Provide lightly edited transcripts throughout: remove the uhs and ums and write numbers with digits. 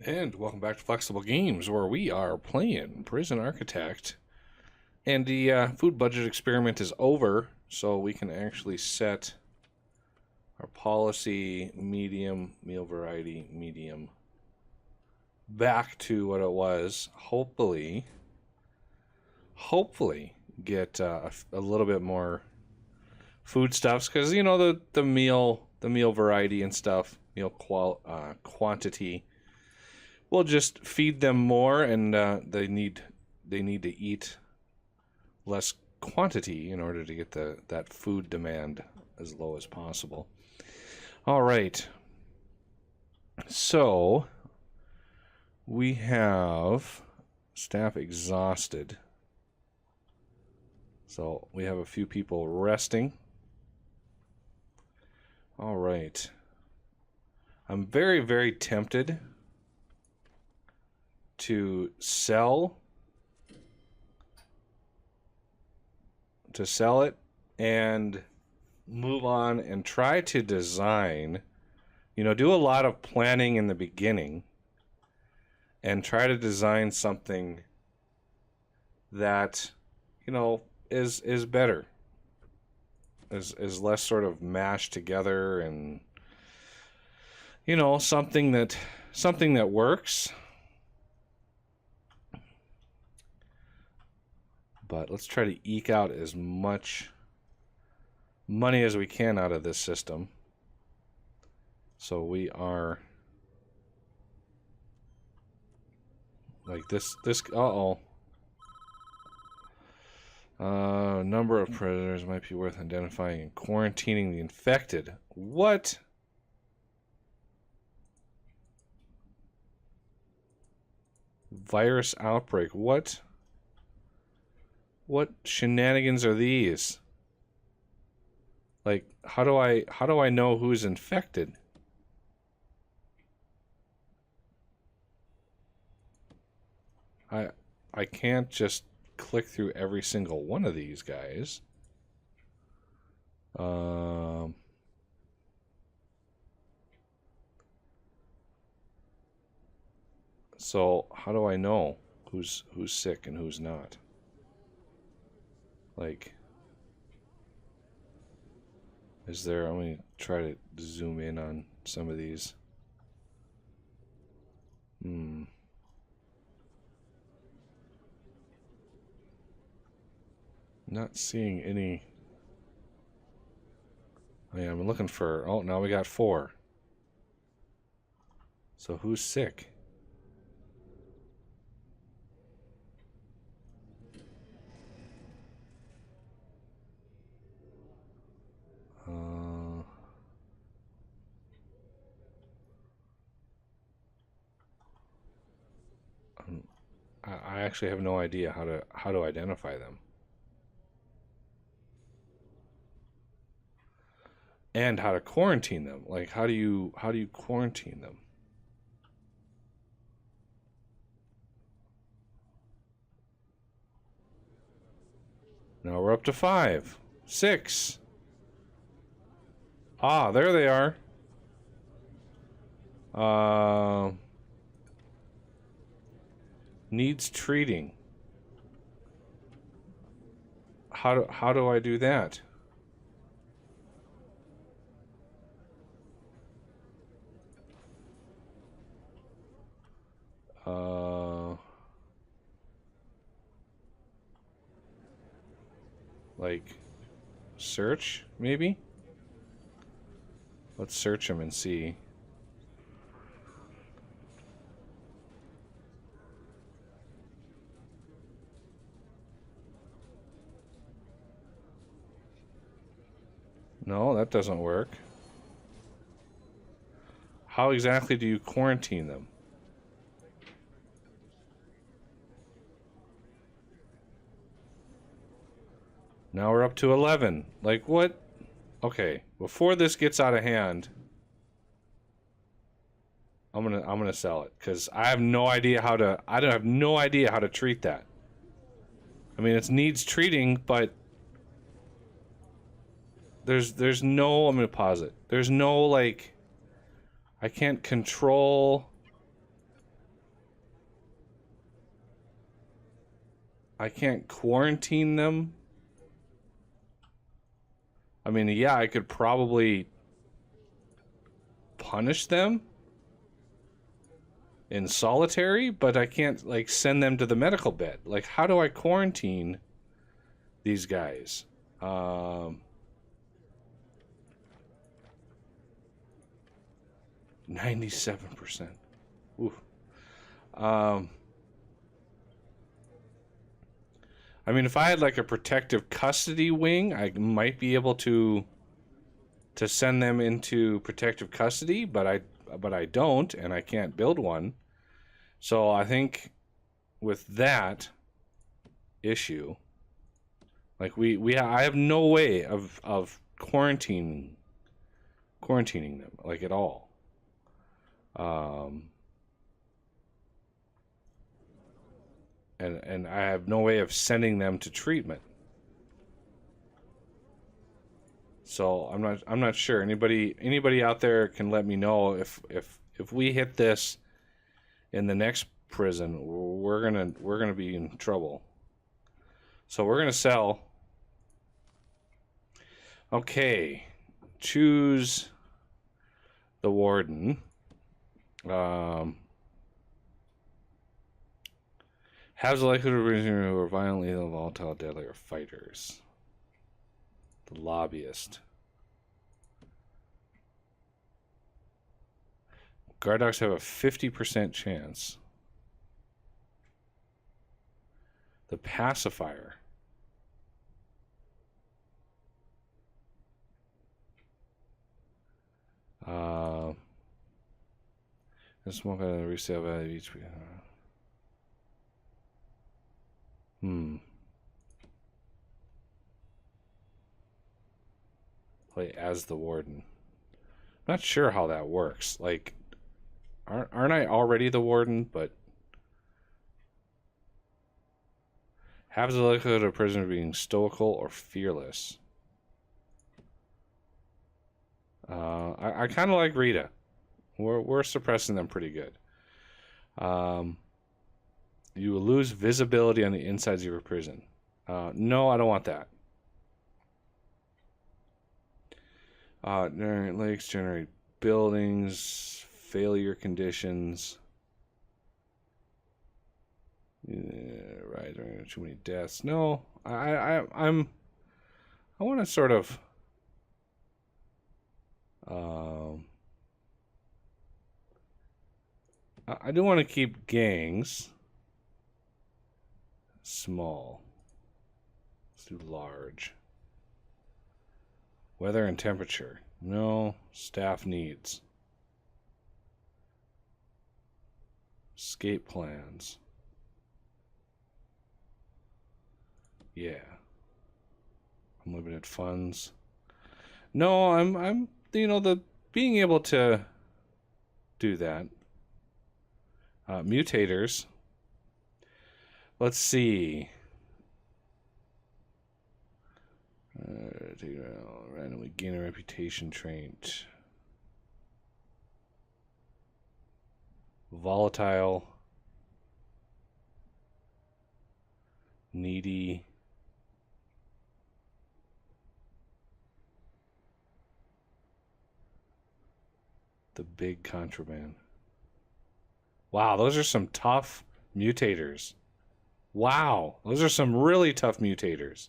And welcome back to Flexible Games, where we are playing Prison Architect. And the food budget experiment is over, so we can actually set our policy medium, meal variety medium, back to what it was. Hopefully get a little bit more foodstuffs, because you know the meal variety and stuff, meal quantity. We'll just feed them more, and they need to eat less quantity in order to get that food demand as low as possible. All right. So we have staff exhausted. So we have a few people resting. All right. I'm very, very tempted to sell it and move on and try to design, do a lot of planning in the beginning and try to design something that, is better, is less sort of mashed together, and something that works. But let's try to eke out as much money as we can out of this system. So we are like this. Number of prisoners might be worth identifying and quarantining the infected. What? Virus outbreak. What? What shenanigans are these? Like, how do I know who's infected? I can't just click through every single one of these guys. So how do I know who's sick and who's not? Like, is there? I'm going to try to zoom in on some of these. Not seeing any. Oh, yeah, I'm looking for. Oh, now we got 4. So who's sick? I actually have no idea how to identify them. And how to quarantine them. Like, how do you quarantine them? Now we're up to 5, 6. Ah, there they are. Needs treating. How do I do that? Like, search, maybe? Let's search them and see. No, that doesn't work. How exactly do you quarantine them? Now we're up to 11. Like, what? Okay, before this gets out of hand, I'm gonna sell it, because I have no idea how to. I have no idea how to treat that. I mean, it needs treating, but there's no. I'm gonna pause it. There's no, like, I can't control I can't quarantine them. I mean, yeah, I could probably punish them in solitary, but I can't, like, send them to the medical bed. Like, how do I quarantine these guys? 97%. Oof. I mean, if I had like a protective custody wing, I might be able to send them into protective custody, but I don't, and I can't build one. So I think with that issue, like I have no way of quarantining them, like, at all. And I have no way of sending them to treatment. So I'm not sure. Anybody out there can let me know if we hit this in the next prison, we're gonna be in trouble. So we're gonna sell. Okay, choose the warden. Has the likelihood of raising who are violently volatile, deadly, or fighters. The lobbyist. Guard dogs have a 50% chance. The pacifier. The smoke out of the resale value of each. Play as the warden. Not sure how that works. Like, aren't I already the warden? But have the likelihood of a prisoner being stoical or fearless. I kind of like Rita. We're suppressing them pretty good. You will lose visibility on the insides of your prison. No, I don't want that. Generate lakes, generate buildings, failure conditions. Right, there are too many deaths. No, I want to sort of. I do want to keep gangs small. Let's do large. Weather and temperature. No. Staff needs. Escape plans. Yeah. Unlimited funds. No, I'm the being able to do that. Mutators. Let's see. Randomly gain a reputation trait. Volatile. Needy. The big contraband. Wow, those are some tough mutators. Wow, those are some really tough mutators.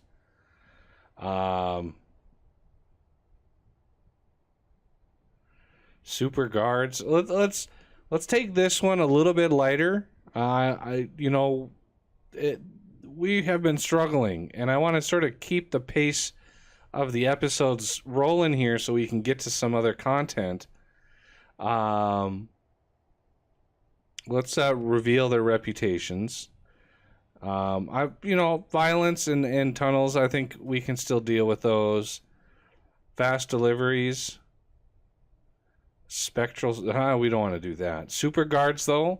Super guards. Let's take this one a little bit lighter. We have been struggling, and I want to sort of keep the pace of the episodes rolling here so we can get to some other content. Let's reveal their reputations. Violence and tunnels, I think we can still deal with those. Fast deliveries. Spectrals, we don't want to do that. Super guards, though.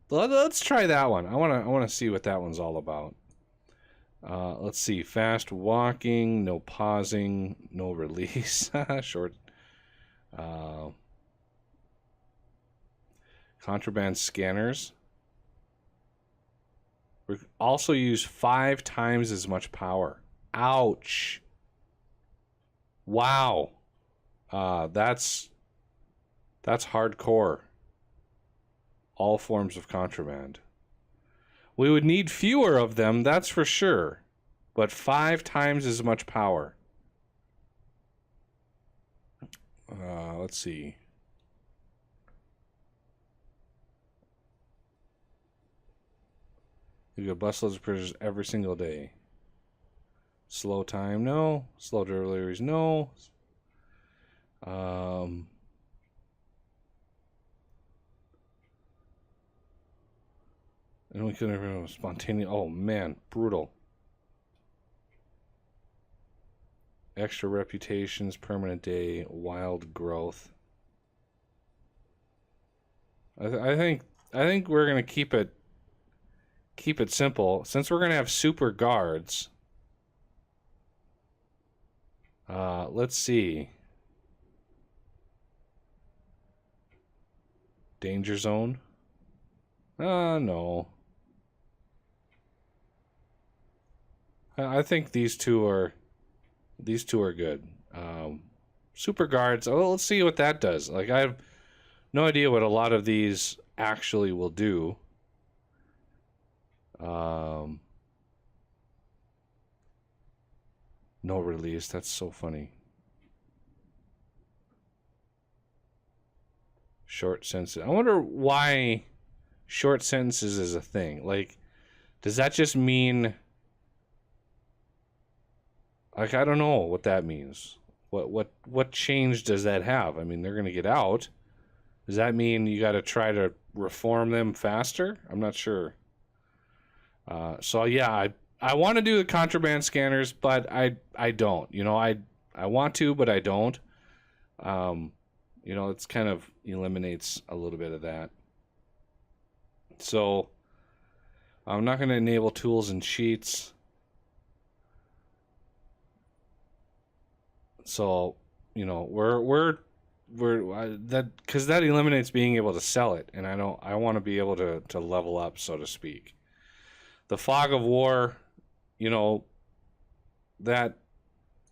Let's try that one. I want to see what that one's all about. Let's see. Fast walking, no pausing, no release. Short. Contraband scanners. We also use 5 times as much power. Ouch. Wow. That's hardcore. All forms of contraband. We would need fewer of them, that's for sure. But 5 times as much power. Let's see. You get busloads of prisoners every single day. Slow time, no. Slow deliveries, no. And we couldn't even spontaneous. Oh man, brutal. Extra reputations, permanent day, wild growth. I think we're gonna keep it simple. Since we're gonna have super guards. Let's see. Danger zone. No. I think these two are good. Super guards. Oh, let's see what that does. Like, I have no idea what a lot of these actually will do. No release. That's so funny. Short sentences. I wonder why short sentences is a thing. Like, does that just mean... Like, I don't know what that means. What change does that have? I mean, they're going to get out. Does that mean you got to try to reform them faster? I'm not sure. So yeah, I want to do the contraband scanners, but I don't. You know, I want to, but I don't. You know, it's kind of eliminates a little bit of that. So I'm not going to enable tools and sheets. So, you know, we're that, because that eliminates being able to sell it, and I want to be able to level up, so to speak. The fog of war, you know, that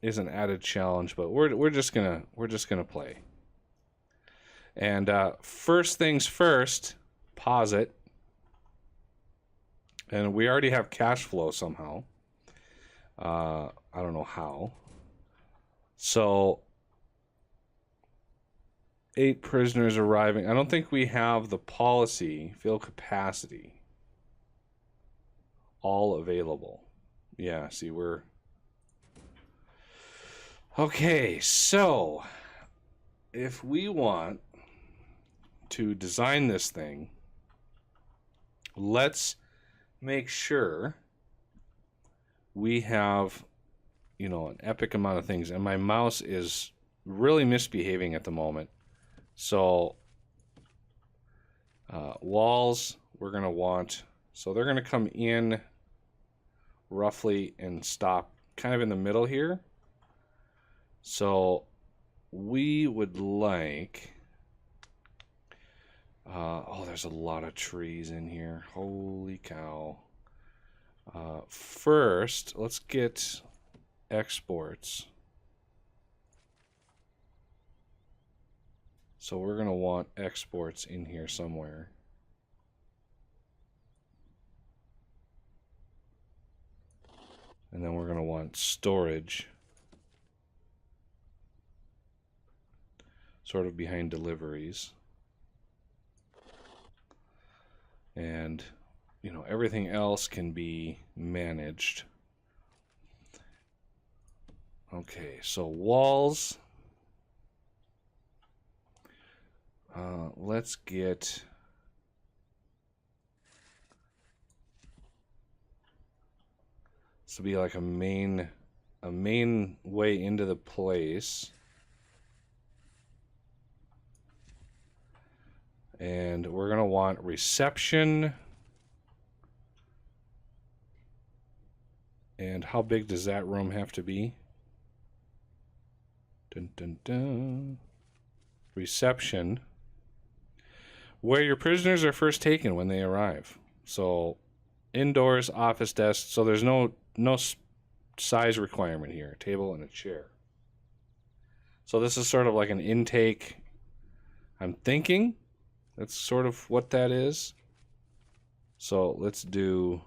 is an added challenge, but we're just gonna play. And first things first, pause it. And we already have cash flow somehow. I don't know how. So 8 prisoners arriving. I don't think we have the policy, fill capacity, all available. Yeah, see, we're... Okay, so if we want to design this thing, let's make sure we have, you know, an epic amount of things. And my mouse is really misbehaving at the moment. So walls, we're going to want, so they're going to come in roughly and stop kind of in the middle here. So we would like, oh, there's a lot of trees in here. Holy cow. First, let's get exports. So we're going to want exports in here somewhere. And then we're going to want storage sort of behind deliveries. And, you know, everything else can be managed. Okay, so walls. Let's get... This will be like a main way into the place. And we're going to want reception. And how big does that room have to be? Dun, dun, dun. Reception. Where your prisoners are first taken when they arrive. So indoors office desk. So there's no size requirement here. A table and a chair. So this is sort of like an intake. I'm thinking that's sort of what that is. So let's do,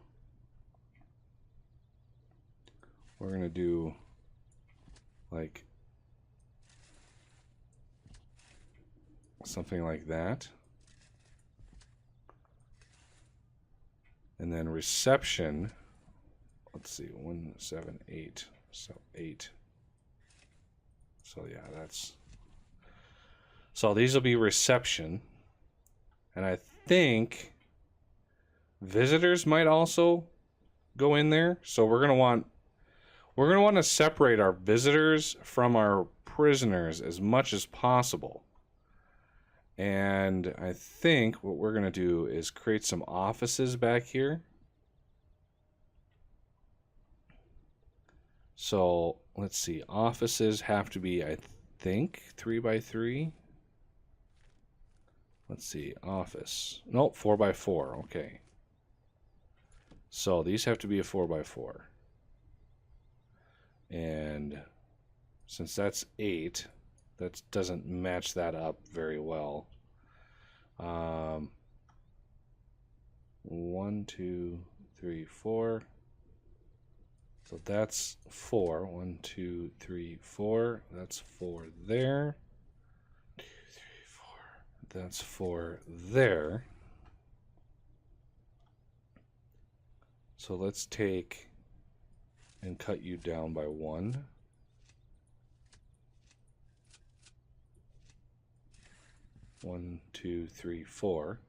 we're going to do like something like that. And then reception, let's see, 1, 7, 8, so 8. So yeah, that's, so these will be reception. And I think visitors might also go in there. So we're gonna want to separate our visitors from our prisoners as much as possible. And I think what we're gonna do is create some offices back here. So let's see, offices have to be, I think, 3 by 3. Let's see, office. Nope, 4 by 4. Okay. So these have to be a 4 by 4. And since that's 8, that doesn't match that up very well. 1, 2, 3, 4. So that's 4. 1, 2, 3, 4. That's 4 there. 2, 3, 4. That's 4 there. So let's take and cut you down by 1. 1, 2, 3, 4.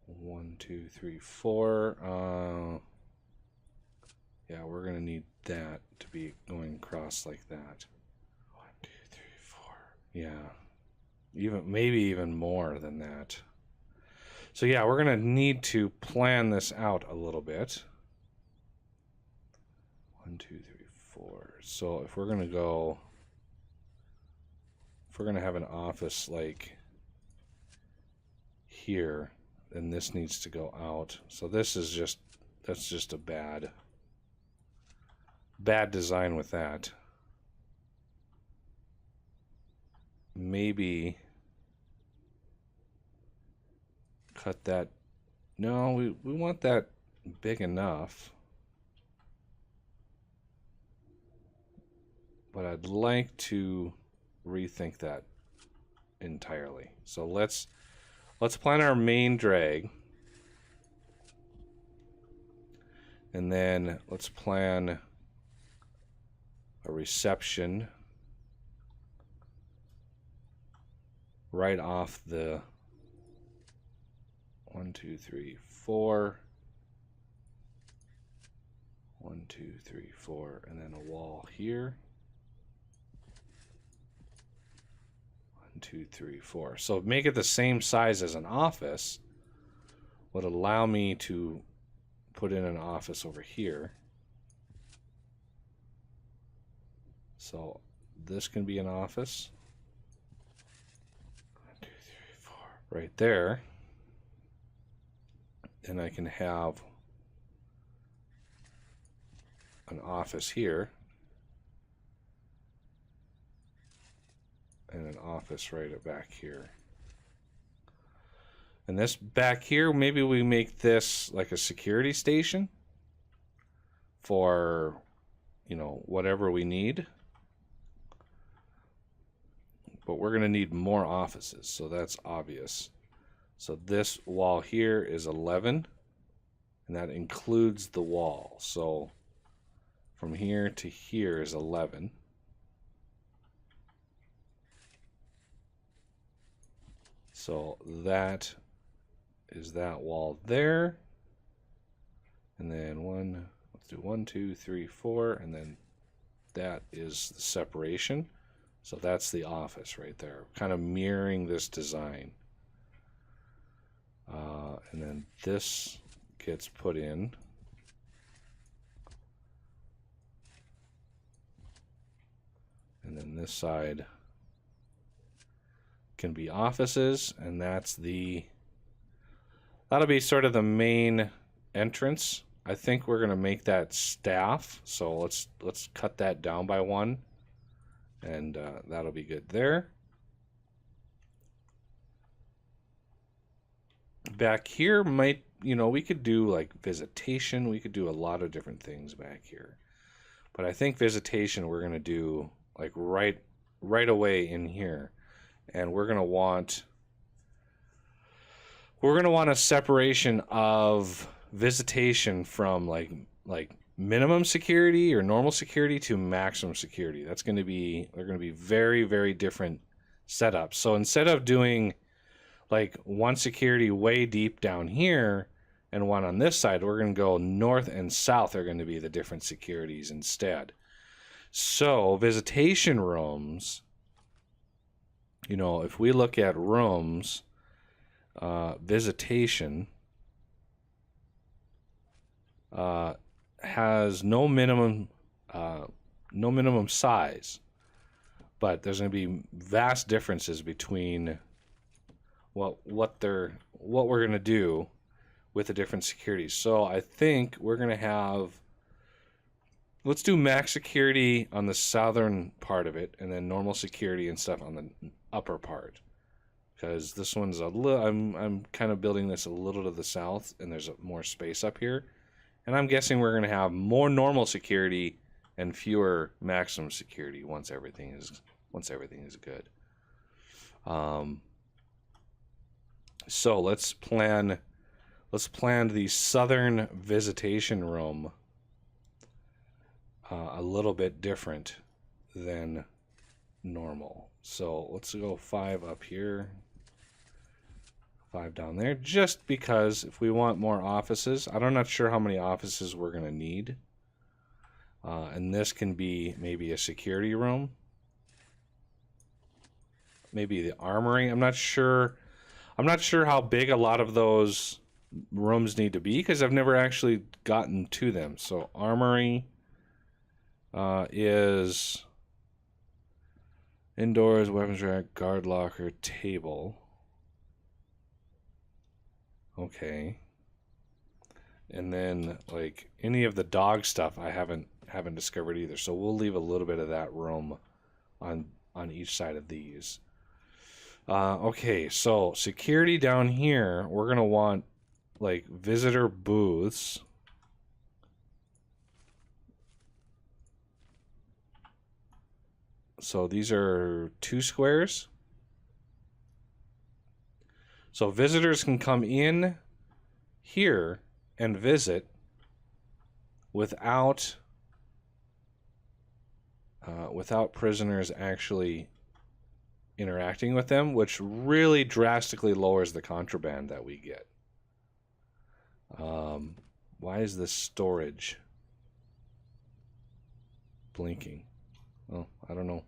1, 2, 3, 4. Yeah, we're gonna need that to be going across like that. 1, 2, 3, 4. Yeah, maybe even more than that. So yeah, we're gonna need to plan this out a little bit. 1, 2, 3, 4. So if we're gonna go, if we're gonna have an office like here, then this needs to go out. So this is just, that's just a bad design with that. Maybe cut that. No, we want that big enough. But I'd like to rethink that entirely. So let's plan our main drag. And then let's plan a reception right off the 1, 2, 3, 4. 1, 2, 3, 4, and then a wall here. 1, 2, 3, 4. So make it the same size as an office would allow me to put in an office over here. So this can be an office. 1, 2, 3, 4. Right there. And I can have an office here. And an office right back here. And this back here, maybe we make this like a security station for, you know, whatever we need. But we're going to need more offices, so that's obvious. So this wall here is 11, and that includes the wall. So from here to here is 11. So that is that wall there. And then let's do 1, 2, 3, 4, and then that is the separation. So that's the office right there, kind of mirroring this design. And then this gets put in. And then this side can be offices, and that's That'll be sort of the main entrance. I think we're gonna make that staff. So let's cut that down by 1, and that'll be good there. Back here might, you know, we could do like visitation. We could do a lot of different things back here. But I think visitation we're going to do like right away in here. And we're going to want a separation of visitation from like minimum security or normal security to maximum security. They're going to be very, very different setups. So instead of doing like one security way deep down here and one on this side, we're going to go north and south are going to be the different securities instead. So visitation rooms, you know, if we look at rooms, visitation has no minimum size, but there's going to be vast differences between what we're going to do with the different securities. So I think we're going to have, let's do max security on the southern part of it, and then normal security and stuff on the upper part. Because this one's a little, I'm kind of building this a little to the south, and there's more space up here. And I'm guessing we're going to have more normal security and fewer maximum security once everything is good. So let's plan the southern visitation room a little bit different than normal. So let's go 5 up here, 5 down there, just because if we want more offices, I'm not sure how many offices we're going to need. And this can be maybe a security room, maybe the armory. I'm not sure how big a lot of those rooms need to be because I've never actually gotten to them. So armory is indoors, weapons rack, guard locker, table. Okay. And then like any of the dog stuff I haven't discovered either. So we'll leave a little bit of that room on each side of these. Okay, so security down here, we're going to want like visitor booths. So these are 2 squares. So visitors can come in here and visit without prisoners actually interacting with them, which really drastically lowers the contraband that we get. Why is this storage blinking? Oh, I don't know.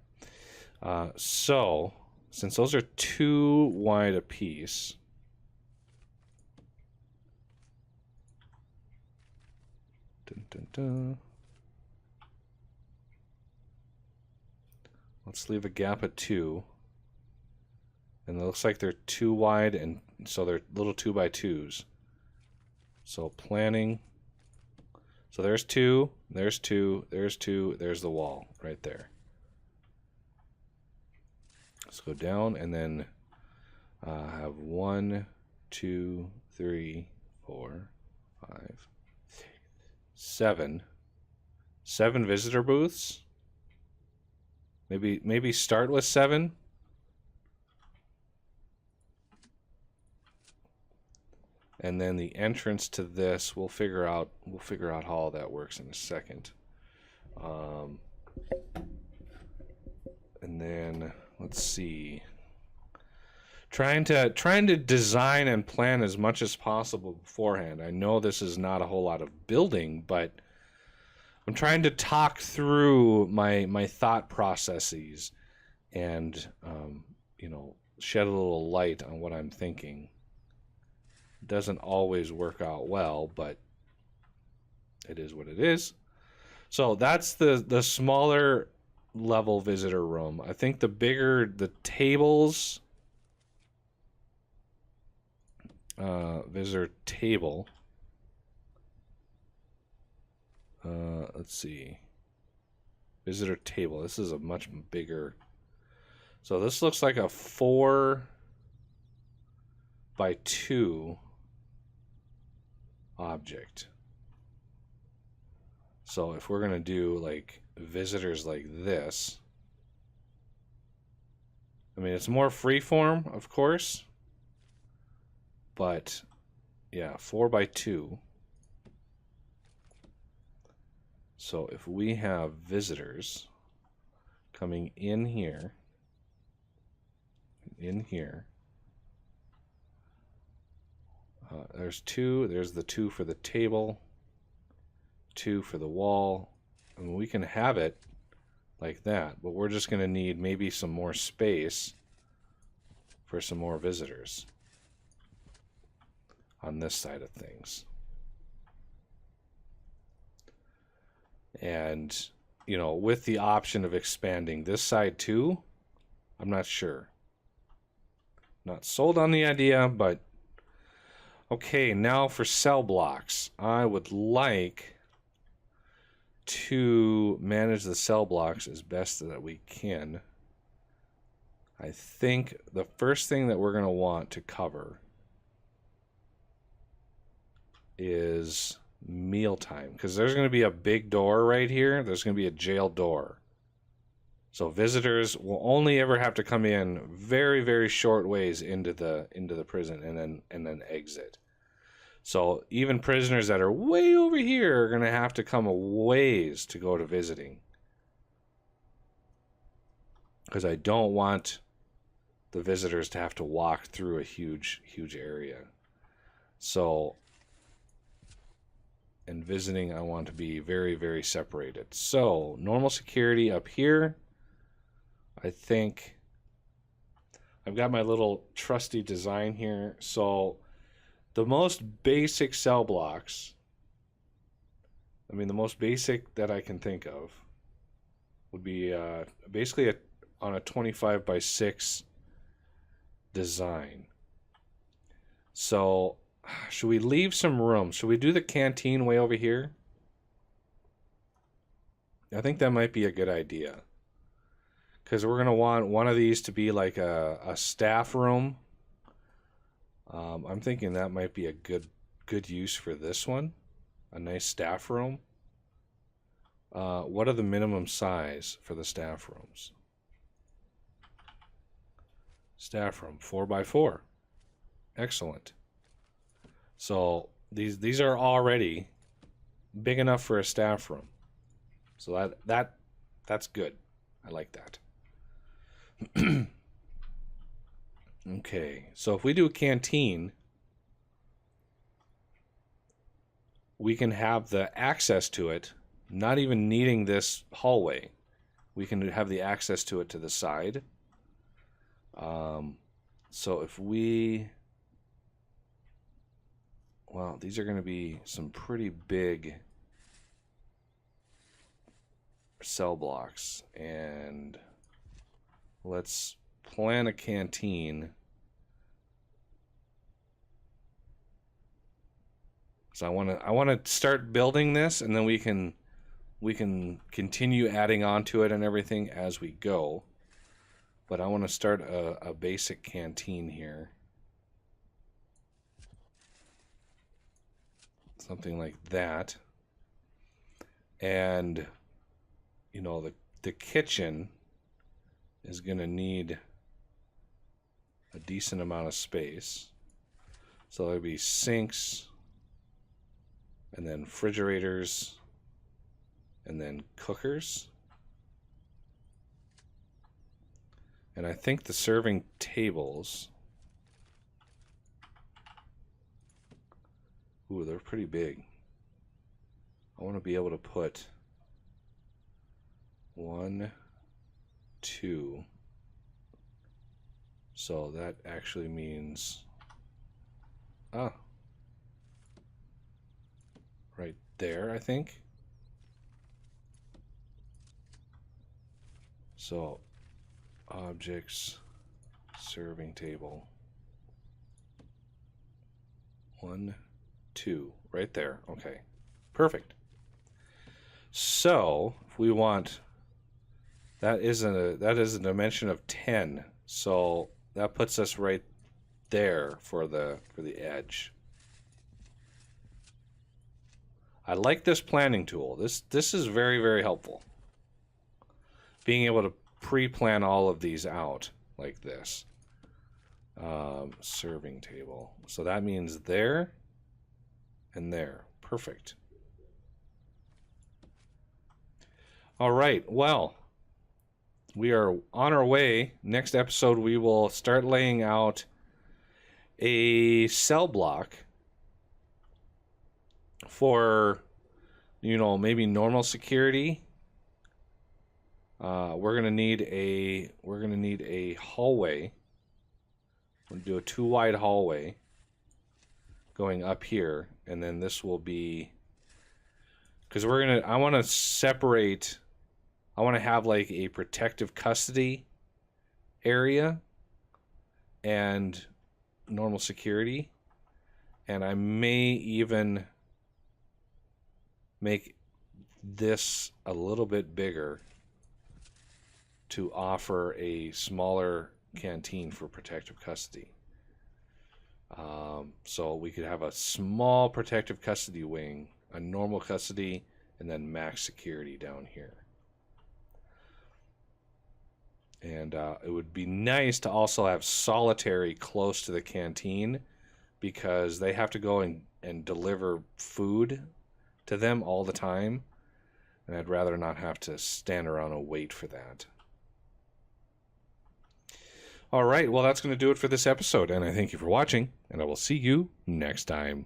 So, since those are 2 wide apiece, let's leave a gap at 2. And it looks like they're 2 wide, and so they're little 2x2s. So planning. So there's 2, there's 2, there's 2, there's the wall right there. Let's go down and then have 1, 2, 3, 4, 5, 6, 7. 7 visitor booths. Maybe start with 7. And then the entrance to this, we'll figure out how all that works in a second. And then let's see. Trying to design and plan as much as possible beforehand. I know this is not a whole lot of building, but I'm trying to talk through my thought processes and you know, shed a little light on what I'm thinking. Doesn't always work out well, but it is what it is. So that's the smaller level visitor room. I think the bigger the tables, visitor table. Let's see. Visitor table. This is a much bigger. So this looks like a 4 by 2 object. So if we're going to do like visitors like this, I mean, it's more freeform, of course, but yeah, 4 by 2. So if we have visitors coming in here, there's 2, there's the 2 for the table, 2 for the wall. I mean, we can have it like that, but we're just going to need maybe some more space for some more visitors on this side of things. And, you know, with the option of expanding this side too, I'm not sure. Not sold on the idea, but okay, now for cell blocks. I would like to manage the cell blocks as best that we can. I think the first thing that we're going to want to cover is mealtime, because there's going to be a big door right here. There's going to be a jail door. So visitors will only ever have to come in very, very short ways into the prison and then exit. So even prisoners that are way over here are going to have to come a ways to go to visiting. Because I don't want the visitors to have to walk through a huge, huge area. So, in visiting, I want to be very, very separated. So, normal security up here. I think I've got my little trusty design here. So, the most basic cell blocks, I mean, the most basic that I can think of would be basically on a 25 by 6 design. So, should we leave some room? Should we do the canteen way over here? I think that might be a good idea. Because we're going to want one of these to be like a staff room. I'm thinking that might be a good use for this one. A nice staff room. What are the minimum size for the staff rooms? Staff room, 4 by 4. Excellent. So these are already big enough for a staff room. So that's good. I like that. Okay, so if we do a canteen, we can have the access to it, not even needing this hallway. We can have the access to it to the side. So if we, well, these are going to be some pretty big cell blocks, and let's plan a canteen. So I want to start building this, and then we can continue adding on to it and everything as we go. But I want to start a basic canteen here. Something like that. And, you know, the kitchen is going to need a decent amount of space. So there'll be sinks, and then refrigerators, and then cookers. And I think the serving tables, ooh, they're pretty big. I want to be able to put 1, 2. So that actually means, right there, I think. So objects, serving table. 1, 2, right there. Okay, perfect. So if we want, that is a dimension of 10. So that puts us right there for the edge. I like this planning tool. This is very, very helpful. Being able to pre-plan all of these out like this. Serving table. So that means there and there. Perfect. All right. Well, we are on our way. Next episode, we will start laying out a cell block for, you know, maybe normal security. We're gonna need a hallway. We'll do a 2-wide hallway going up here, and then this will be, because I want to separate. I want to have like a protective custody area and normal security, and I may even make this a little bit bigger to offer a smaller canteen for protective custody. So we could have a small protective custody wing, a normal custody, and then max security down here. And it would be nice to also have solitary close to the canteen, because they have to go and deliver food to them all the time, and I'd rather not have to stand around and wait for that. All right, well, that's going to do it for this episode, and I thank you for watching, and I will see you next time.